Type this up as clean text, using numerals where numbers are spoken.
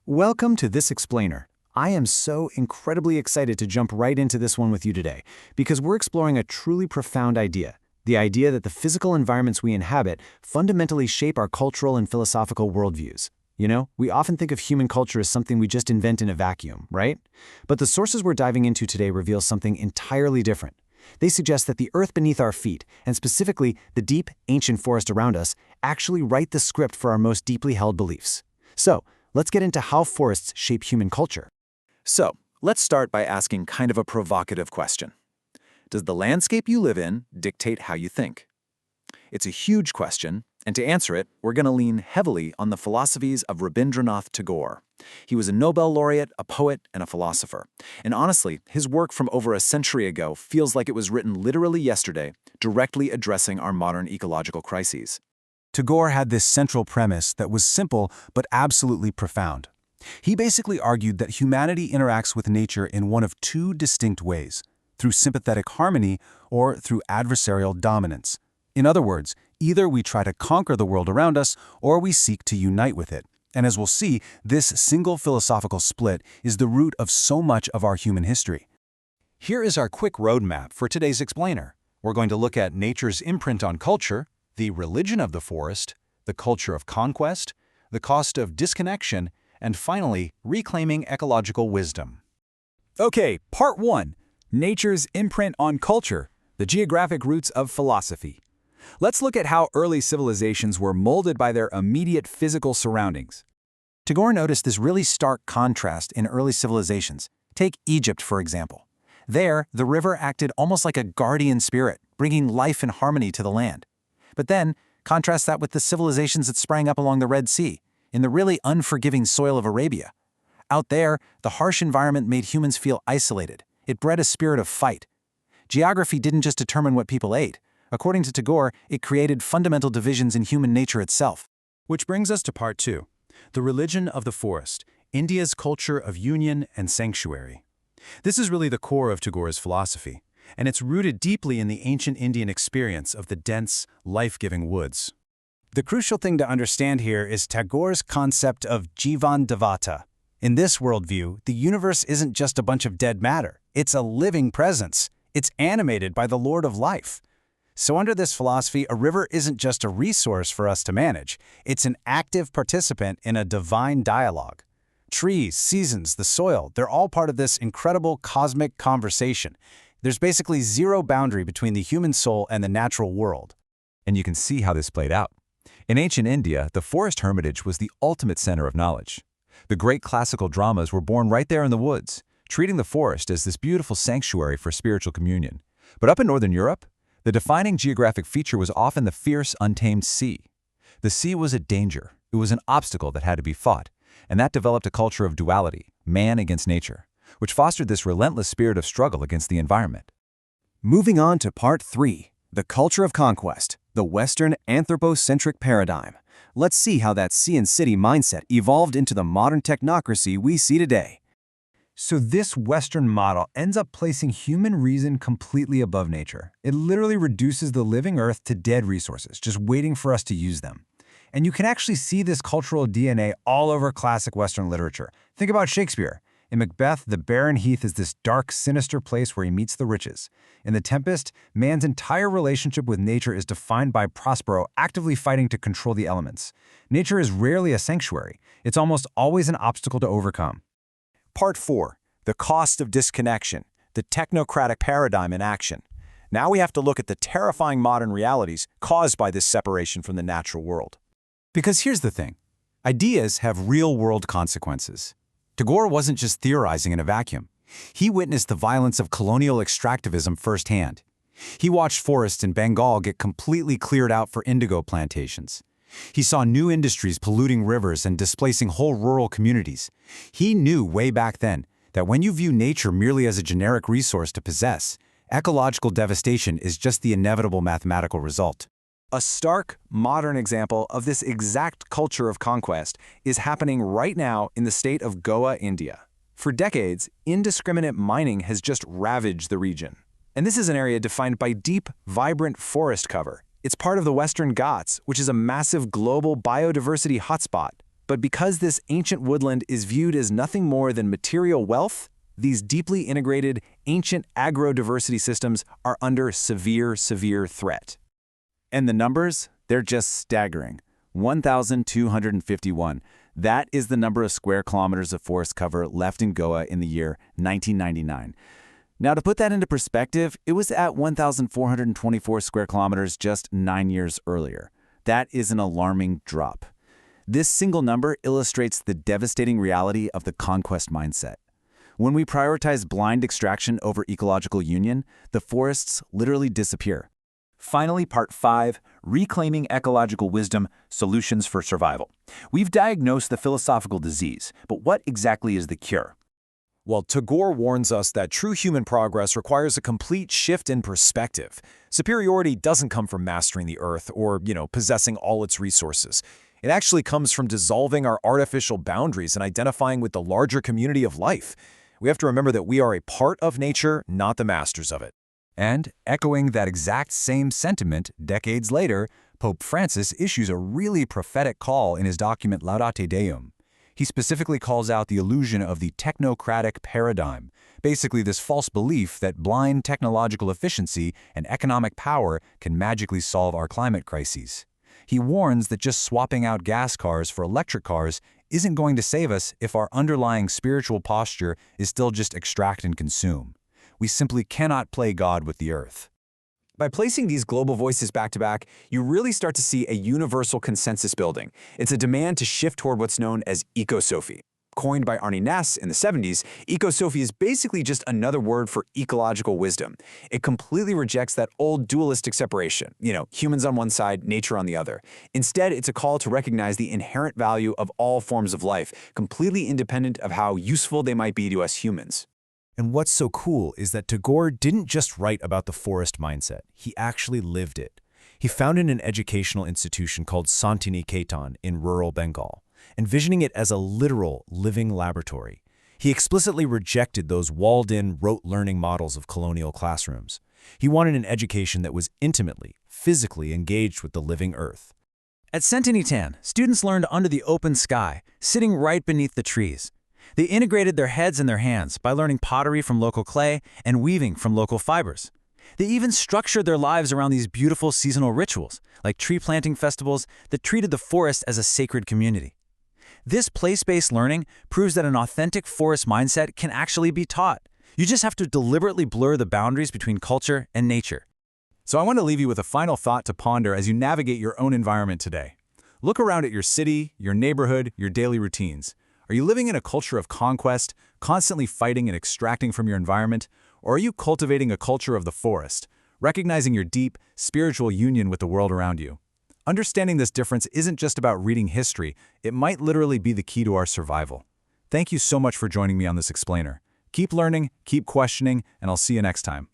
Welcome to This Explainer. I am so incredibly excited to jump right into this one with you today, because we're exploring a truly profound idea. The idea that the physical environments we inhabit fundamentally shape our cultural and philosophical worldviews. You know, we often think of human culture as something we just invent in a vacuum, right? But the sources we're diving into today reveal something entirely different. They suggest that the earth beneath our feet, and specifically the deep, ancient forest around us, actually write the script for our most deeply held beliefs. So, let's get into how forests shape human culture. So, let's start by asking kind of a provocative question. Does the landscape you live in dictate how you think? It's a huge question, and to answer it, we're going to lean heavily on the philosophies of Rabindranath Tagore. He was a Nobel laureate, a poet, and a philosopher. And honestly, his work from over a century ago feels like it was written literally yesterday, directly addressing our modern ecological crises. Tagore had this central premise that was simple but absolutely profound. He basically argued that humanity interacts with nature in one of two distinct ways, through sympathetic harmony or through adversarial dominance. In other words, either we try to conquer the world around us or we seek to unite with it. And as we'll see, this single philosophical split is the root of so much of our human history. Here is our quick roadmap for today's explainer. We're going to look at nature's imprint on culture, the religion of the forest, the culture of conquest, the cost of disconnection, and finally, reclaiming ecological wisdom. Okay, Part 1. Nature's imprint on culture, the geographic roots of philosophy. Let's look at how early civilizations were molded by their immediate physical surroundings. Tagore noticed this really stark contrast in early civilizations. Take Egypt, for example. There, the river acted almost like a guardian spirit, bringing life and harmony to the land. But then, contrast that with the civilizations that sprang up along the Red Sea, in the really unforgiving soil of Arabia. Out there, the harsh environment made humans feel isolated. It bred a spirit of fight. Geography didn't just determine what people ate. According to Tagore, it created fundamental divisions in human nature itself. Which brings us to Part 2, the religion of the forest, India's culture of union and sanctuary. This is really the core of Tagore's philosophy, and it's rooted deeply in the ancient Indian experience of the dense, life-giving woods. The crucial thing to understand here is Tagore's concept of Jivan Devata. In this worldview, the universe isn't just a bunch of dead matter. It's a living presence. It's animated by the Lord of Life. So under this philosophy, a river isn't just a resource for us to manage. It's an active participant in a divine dialogue. Trees, seasons, the soil, they're all part of this incredible cosmic conversation. There's basically zero boundary between the human soul and the natural world. And you can see how this played out. In ancient India, the forest hermitage was the ultimate center of knowledge. The great classical dramas were born right there in the woods, treating the forest as this beautiful sanctuary for spiritual communion. But up in Northern Europe, the defining geographic feature was often the fierce, untamed sea. The sea was a danger. It was an obstacle that had to be fought, and that developed a culture of duality, man against nature, which fostered this relentless spirit of struggle against the environment. Moving on to Part 3, the culture of conquest, the Western anthropocentric paradigm. Let's see how that sea and city mindset evolved into the modern technocracy we see today. So this Western model ends up placing human reason completely above nature. It literally reduces the living earth to dead resources, just waiting for us to use them. And you can actually see this cultural DNA all over classic Western literature. Think about Shakespeare. In Macbeth, the barren heath is this dark, sinister place where he meets the riches. In The Tempest, man's entire relationship with nature is defined by Prospero actively fighting to control the elements. Nature is rarely a sanctuary. It's almost always an obstacle to overcome. Part 4, the cost of disconnection, the technocratic paradigm in action. Now we have to look at the terrifying modern realities caused by this separation from the natural world. Because here's the thing. Ideas have real-world consequences. Tagore wasn't just theorizing in a vacuum. He witnessed the violence of colonial extractivism firsthand. He watched forests in Bengal get completely cleared out for indigo plantations. He saw new industries polluting rivers and displacing whole rural communities. He knew way back then that when you view nature merely as a generic resource to possess, ecological devastation is just the inevitable mathematical result. A stark, modern example of this exact culture of conquest is happening right now in the state of Goa, India. For decades, indiscriminate mining has just ravaged the region. And this is an area defined by deep, vibrant forest cover. It's part of the Western Ghats, which is a massive global biodiversity hotspot. But because this ancient woodland is viewed as nothing more than material wealth, these deeply integrated, ancient agrodiversity systems are under severe threat. And the numbers? They're just staggering. 1,251. That is the number of square kilometers of forest cover left in Goa in the year 1999. Now, to put that into perspective, it was at 1,424 square kilometers just 9 years earlier. That is an alarming drop. This single number illustrates the devastating reality of the conquest mindset. When we prioritize blind extraction over ecological union, the forests literally disappear. Finally, Part 5, Reclaiming Ecological Wisdom, Solutions for Survival. We've diagnosed the philosophical disease, but what exactly is the cure? Well, Tagore warns us that true human progress requires a complete shift in perspective. Superiority doesn't come from mastering the earth or, possessing all its resources. It actually comes from dissolving our artificial boundaries and identifying with the larger community of life. We have to remember that we are a part of nature, not the masters of it. And, echoing that exact same sentiment, decades later, Pope Francis issues a really prophetic call in his document Laudate Deum. He specifically calls out the illusion of the technocratic paradigm, basically this false belief that blind technological efficiency and economic power can magically solve our climate crises. He warns that just swapping out gas cars for electric cars isn't going to save us if our underlying spiritual posture is still just extract and consume. We simply cannot play God with the earth. By placing these global voices back to back, you really start to see a universal consensus building. It's a demand to shift toward what's known as ecosophy. Coined by Arnie Nass in the 70s, ecosophy is basically just another word for ecological wisdom. It completely rejects that old dualistic separation, humans on one side, nature on the other. Instead, it's a call to recognize the inherent value of all forms of life, completely independent of how useful they might be to us humans. And what's so cool is that Tagore didn't just write about the forest mindset, he actually lived it. He founded an educational institution called Santiniketan in rural Bengal, envisioning it as a literal, living laboratory. He explicitly rejected those walled-in, rote-learning models of colonial classrooms. He wanted an education that was intimately, physically engaged with the living earth. At Santiniketan, students learned under the open sky, sitting right beneath the trees. They integrated their heads and their hands by learning pottery from local clay and weaving from local fibers. They even structured their lives around these beautiful seasonal rituals, like tree planting festivals that treated the forest as a sacred community. This place-based learning proves that an authentic forest mindset can actually be taught. You just have to deliberately blur the boundaries between culture and nature. So I want to leave you with a final thought to ponder as you navigate your own environment today. Look around at your city, your neighborhood, your daily routines. Are you living in a culture of conquest, constantly fighting and extracting from your environment? Or are you cultivating a culture of the forest, recognizing your deep, spiritual union with the world around you? Understanding this difference isn't just about reading history, it might literally be the key to our survival. Thank you so much for joining me on this explainer. Keep learning, keep questioning, and I'll see you next time.